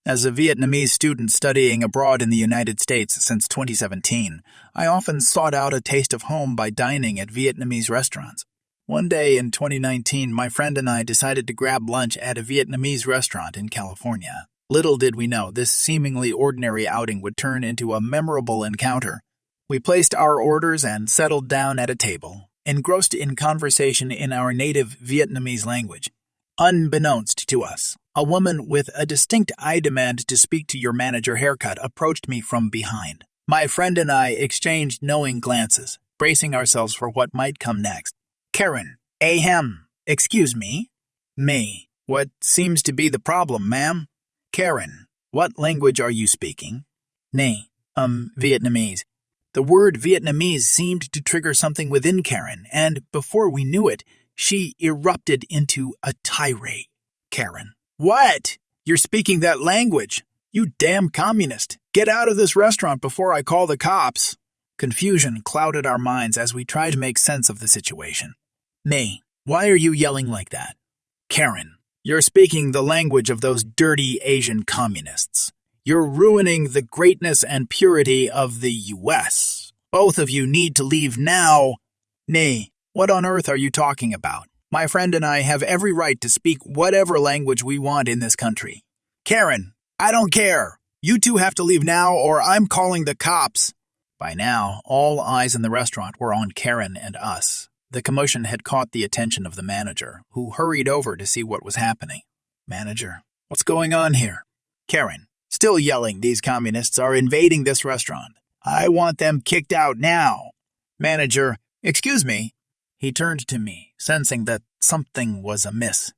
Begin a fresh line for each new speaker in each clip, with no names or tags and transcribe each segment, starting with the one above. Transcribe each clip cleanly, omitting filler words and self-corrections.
As a Vietnamese student studying abroad in the United States since 2017, I often sought out a taste of home by dining at Vietnamese restaurants. One day in 2019, my friend and I decided to grab lunch at a Vietnamese restaurant in California. Little did we know this seemingly ordinary outing would turn into a memorable encounter. We placed our orders and settled down at a table, engrossed in conversation in our native Vietnamese language. Unbeknownst to us, a woman with a distinct "I demand to speak to your manager" haircut approached me from behind. My friend and I exchanged knowing glances, bracing ourselves for what might come next. "Karen, ahem, excuse me?" "Me, what seems to be the problem, ma'am?" "Karen, what language are you speaking?" "Nee, Vietnamese." The word Vietnamese seemed to trigger something within Karen, and before we knew it, she erupted into a tirade. "Karen, what? You're speaking that language? You damn communist! Get out of this restaurant before I call the cops!" Confusion clouded our minds as we tried to make sense of the situation. "Nee, why are you yelling like that?" "Karen, you're speaking the language of those dirty Asian communists. You're ruining the greatness and purity of the U.S. Both of you need to leave now." "Nee, what on earth are you talking about? My friend and I have every right to speak whatever language we want in this country." "Karen, I don't care. You two have to leave now or I'm calling the cops." By now, all eyes in the restaurant were on Karen and us. The commotion had caught the attention of the manager, who hurried over to see what was happening. "Manager, what's going on here?" "Karen, still yelling, these communists are invading this restaurant. I want them kicked out now." "Manager, excuse me." He turned to me, sensing that something was amiss.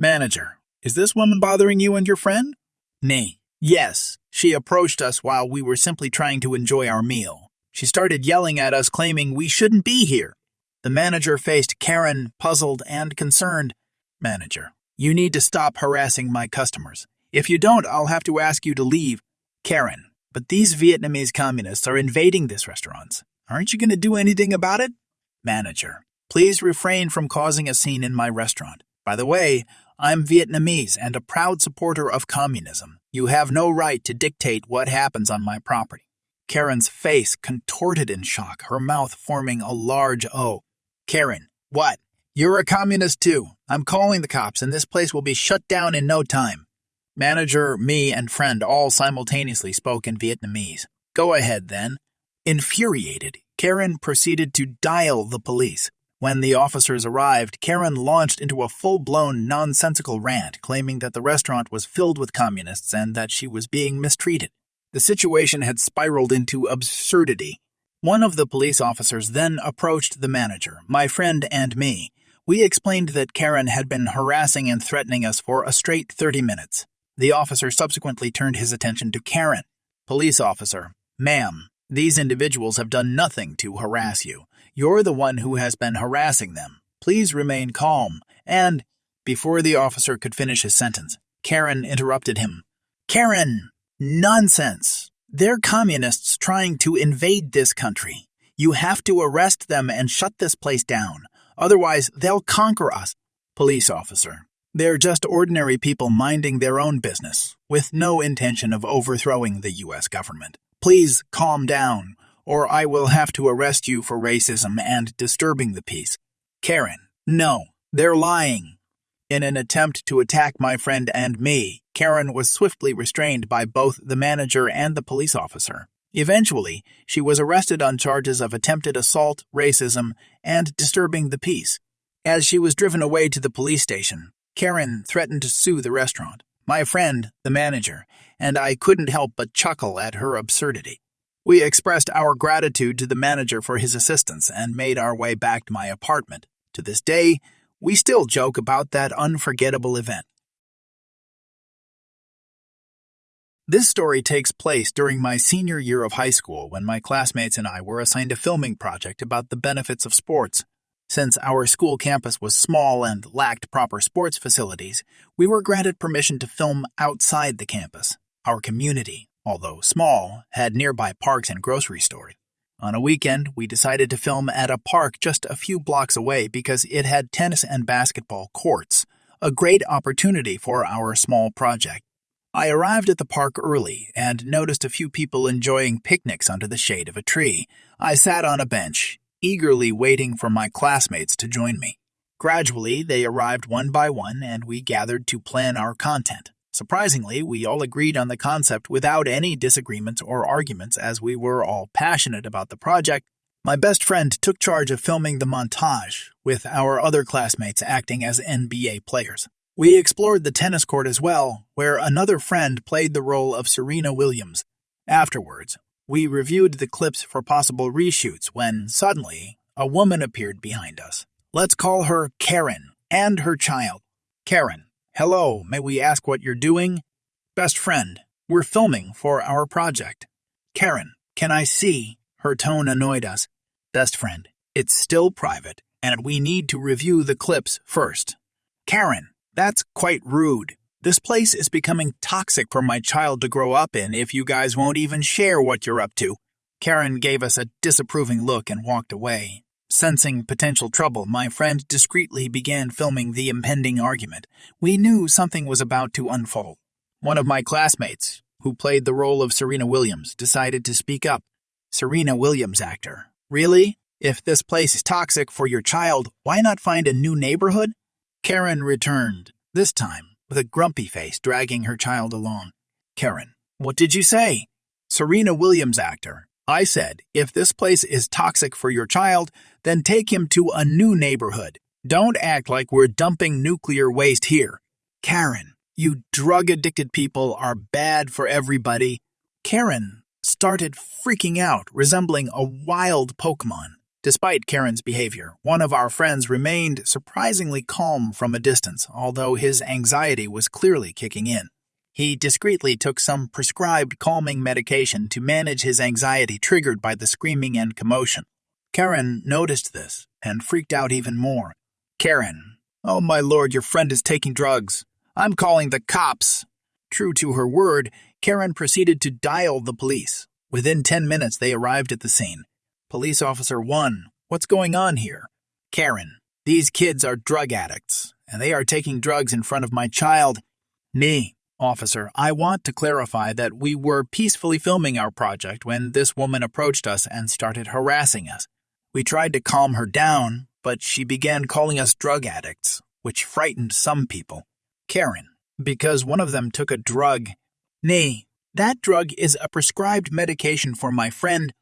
"Manager, is this woman bothering you and your friend?" "Nee. Yes, she approached us while we were simply trying to enjoy our meal. She started yelling at us, claiming we shouldn't be here." The manager faced Karen, puzzled and concerned. "Manager, you need to stop harassing my customers. If you don't, I'll have to ask you to leave." "Karen, but these Vietnamese communists are invading this restaurant. Aren't you going to do anything about it?" "Manager, please refrain from causing a scene in my restaurant. By the way, I'm Vietnamese and a proud supporter of communism. You have no right to dictate what happens on my property." Karen's face contorted in shock, her mouth forming a large O. "Karen, what? You're a communist too. I'm calling the cops and this place will be shut down in no time." Manager, me, and friend all simultaneously spoke in Vietnamese. "Go ahead, then." Infuriated, Karen proceeded to dial the police. When the officers arrived, Karen launched into a full-blown nonsensical rant, claiming that the restaurant was filled with communists and that she was being mistreated. The situation had spiraled into absurdity. One of the police officers then approached the manager, my friend, and me. We explained that Karen had been harassing and threatening us for a straight 30 minutes. The officer subsequently turned his attention to Karen. "Police officer, ma'am, these individuals have done nothing to harass you. You're the one who has been harassing them. Please remain calm." And, before the officer could finish his sentence, Karen interrupted him. "Karen, nonsense. They're communists trying to invade this country. You have to arrest them and shut this place down. Otherwise, they'll conquer us." "Police officer, they're just ordinary people minding their own business, with no intention of overthrowing the U.S. government. Please calm down, or I will have to arrest you for racism and disturbing the peace." "Karen, no, they're lying." In an attempt to attack my friend and me, Karen was swiftly restrained by both the manager and the police officer. Eventually, she was arrested on charges of attempted assault, racism, and disturbing the peace. As she was driven away to the police station, Karen threatened to sue the restaurant. My friend, the manager, and I couldn't help but chuckle at her absurdity. We expressed our gratitude to the manager for his assistance and made our way back to my apartment. To this day, we still joke about that unforgettable event. This story takes place during my senior year of high school when my classmates and I were assigned a filming project about the benefits of sports. Since our school campus was small and lacked proper sports facilities, we were granted permission to film outside the campus. Our community, although small, had nearby parks and grocery stores. On a weekend, we decided to film at a park just a few blocks away because it had tennis and basketball courts, a great opportunity for our small project. I arrived at the park early and noticed a few people enjoying picnics under the shade of a tree. I sat on a bench, eagerly waiting for my classmates to join me. Gradually, they arrived one by one, and we gathered to plan our content. Surprisingly, we all agreed on the concept without any disagreements or arguments, as we were all passionate about the project. My best friend took charge of filming the montage, with our other classmates acting as NBA players. We explored the tennis court as well, where another friend played the role of Serena Williams. Afterwards, we reviewed the clips for possible reshoots when, suddenly, a woman appeared behind us. Let's call her Karen, and her child. Karen, hello, may we ask what you're doing? Best friend, we're filming for our project. Karen, can I see? Her tone annoyed us. Best friend, it's still private, and we need to review the clips first. Karen, that's quite rude. This place is becoming toxic for my child to grow up in if you guys won't even share what you're up to. Karen gave us a disapproving look and walked away. Sensing potential trouble, my friend discreetly began filming the impending argument. We knew something was about to unfold. One of my classmates, who played the role of Serena Williams, decided to speak up. Serena Williams actor. Really? If this place is toxic for your child, why not find a new neighborhood? Karen returned, this time with a grumpy face, dragging her child along. Karen, what did you say? Serena Williams actor. I said, if this place is toxic for your child, then take him to a new neighborhood. Don't act like we're dumping nuclear waste here. Karen, you drug-addicted people are bad for everybody. Karen started freaking out, resembling a wild Pokemon. Despite Karen's behavior, one of our friends remained surprisingly calm from a distance, although his anxiety was clearly kicking in. He discreetly took some prescribed calming medication to manage his anxiety triggered by the screaming and commotion. Karen noticed this and freaked out even more. Karen, oh my lord, your friend is taking drugs. I'm calling the cops. True to her word, Karen proceeded to dial the police. Within 10 minutes, they arrived at the scene. Police Officer 1, what's going on here? Karen, these kids are drug addicts, and they are taking drugs in front of my child. Me, officer, I want to clarify that we were peacefully filming our project when this woman approached us and started harassing us. We tried to calm her down, but she began calling us drug addicts, which frightened some people. Karen, because one of them took a drug. Nee, that drug is a prescribed medication for my friend.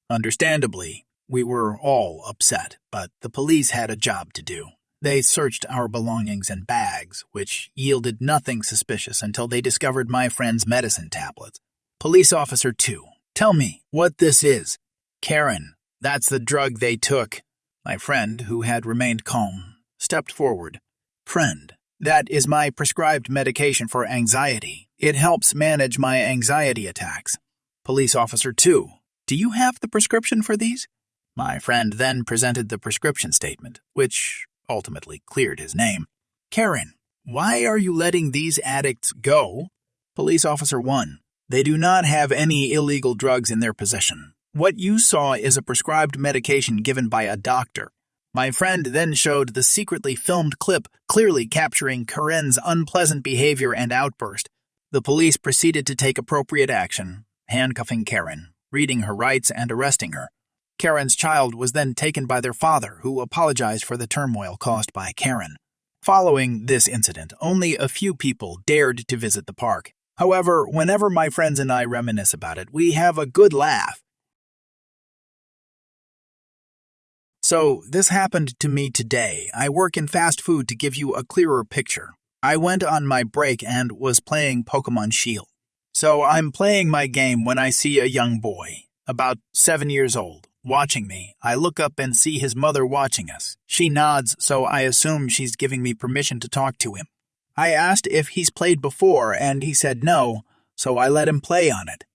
Understandably, we were all upset, but the police had a job to do. They searched our belongings and bags, which yielded nothing suspicious until they discovered my friend's medicine tablets. Police Officer 2, tell me what this is. Karen, that's the drug they took. My friend, who had remained calm, stepped forward. Friend, that is my prescribed medication for anxiety. It helps manage my anxiety attacks. Police Officer 2, do you have the prescription for these? My friend then presented the prescription statement, which ultimately cleared his name. Karen, why are you letting these addicts go? Police Officer 1, they do not have any illegal drugs in their possession. What you saw is a prescribed medication given by a doctor. My friend then showed the secretly filmed clip, clearly capturing Karen's unpleasant behavior and outburst. The police proceeded to take appropriate action, handcuffing Karen, reading her rights, and arresting her. Karen's child was then taken by their father, who apologized for the turmoil caused by Karen. Following this incident, only a few people dared to visit the park. However, whenever my friends and I reminisce about it, we have a good laugh. So, this happened to me today. I work in fast food to give you a clearer picture. I went on my break and was playing Pokemon Shield. So I'm playing my game when I see a young boy, about 7 years old, watching me. I look up and see his mother watching us. She nods, so I assume she's giving me permission to talk to him. I asked if he's played before, and he said no, so I let him play on it.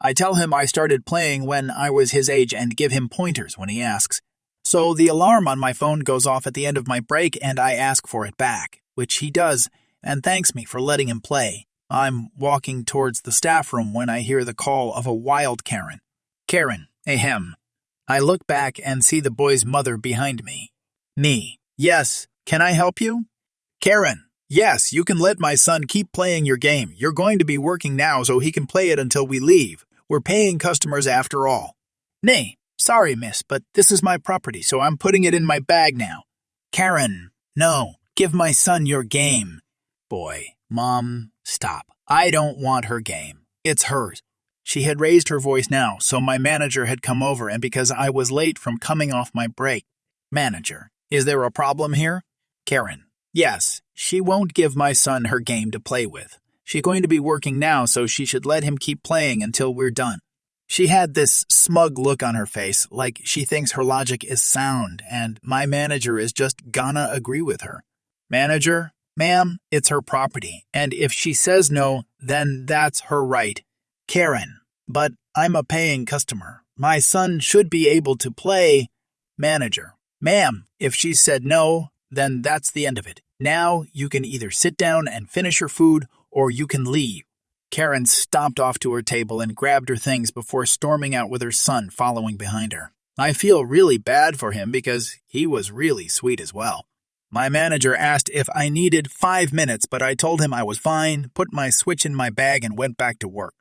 I tell him I started playing when I was his age and give him pointers when he asks. So the alarm on my phone goes off at the end of my break, and I ask for it back, which he does, and thanks me for letting him play. I'm walking towards the staff room when I hear the call of a wild Karen. Karen, ahem. I look back and see the boy's mother behind me. Me, yes, can I help you? Karen, Yes, you can let my son keep playing your game. You're going to be working now so he can play it until we leave. We're paying customers after all. Nay, sorry, miss, but this is my property, so I'm putting it in my bag now. Karen, no, give my son your game. Boy, Mom, stop. I don't want her game. It's hers. She had raised her voice now, so my manager had come over, and because I was late from coming off my break. Manager, is there a problem here? Karen, yes, she won't give my son her game to play with. She's going to be working now, so she should let him keep playing until we're done. She had this smug look on her face, like she thinks her logic is sound, and my manager is just gonna agree with her. Manager, ma'am, it's her property, and if she says no, then that's her right. Karen, but I'm a paying customer. My son should be able to play. Manager, ma'am, if she said no, then that's the end of it. Now you can either sit down and finish your food, or you can leave. Karen stomped off to her table and grabbed her things before storming out with her son following behind her. I feel really bad for him because he was really sweet as well. My manager asked if I needed 5 minutes, but I told him I was fine, put my switch in my bag, and went back to work.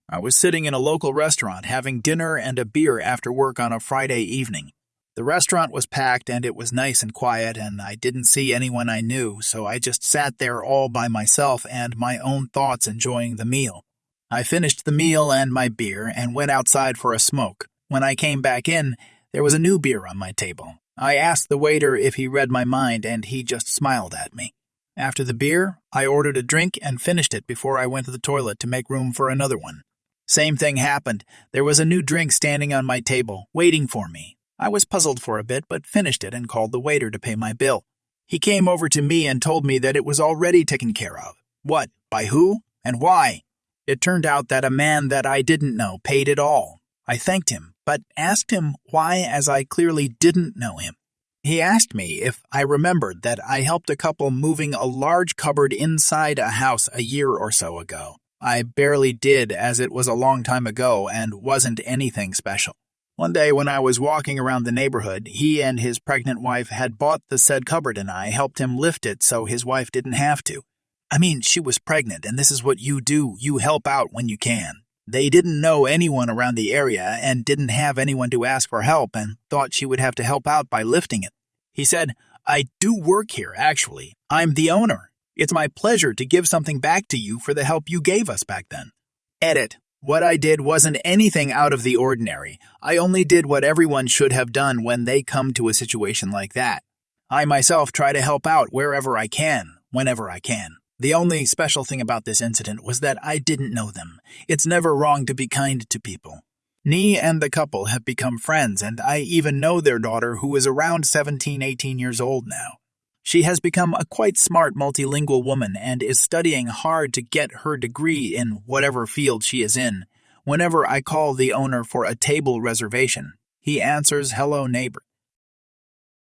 I was sitting in a local restaurant having dinner and a beer after work on a Friday evening. The restaurant was packed and it was nice and quiet, and I didn't see anyone I knew, so I just sat there all by myself and my own thoughts enjoying the meal. I finished the meal and my beer and went outside for a smoke. When I came back in, there was a new beer on my table. I asked the waiter if he read my mind, and he just smiled at me. After the beer, I ordered a drink and finished it before I went to the toilet to make room for another one. Same thing happened. There was a new drink standing on my table, waiting for me. I was puzzled for a bit, but finished it and called the waiter to pay my bill. He came over to me and told me that it was already taken care of. What, by who, and why? It turned out that a man that I didn't know paid it all. I thanked him, but asked him why, as I clearly didn't know him. He asked me if I remembered that I helped a couple moving a large cupboard inside a house a year or so ago. I barely did, as it was a long time ago and wasn't anything special. One day when I was walking around the neighborhood, he and his pregnant wife had bought the said cupboard and I helped him lift it so his wife didn't have to. I mean, she was pregnant, and this is what you do. You help out when you can. They didn't know anyone around the area and didn't have anyone to ask for help and thought she would have to help out by lifting it. He said, I do work here, actually. I'm the owner. It's my pleasure to give something back to you for the help you gave us back then. Edit. What I did wasn't anything out of the ordinary. I only did what everyone should have done when they come to a situation like that. I myself try to help out wherever I can, whenever I can. The only special thing about this incident was that I didn't know them. It's never wrong to be kind to people. Nee and the couple have become friends, and I even know their daughter, who is around 17, 18 years old now. She has become a quite smart multilingual woman and is studying hard to get her degree in whatever field she is in. Whenever I call the owner for a table reservation, he answers, "Hello, neighbor."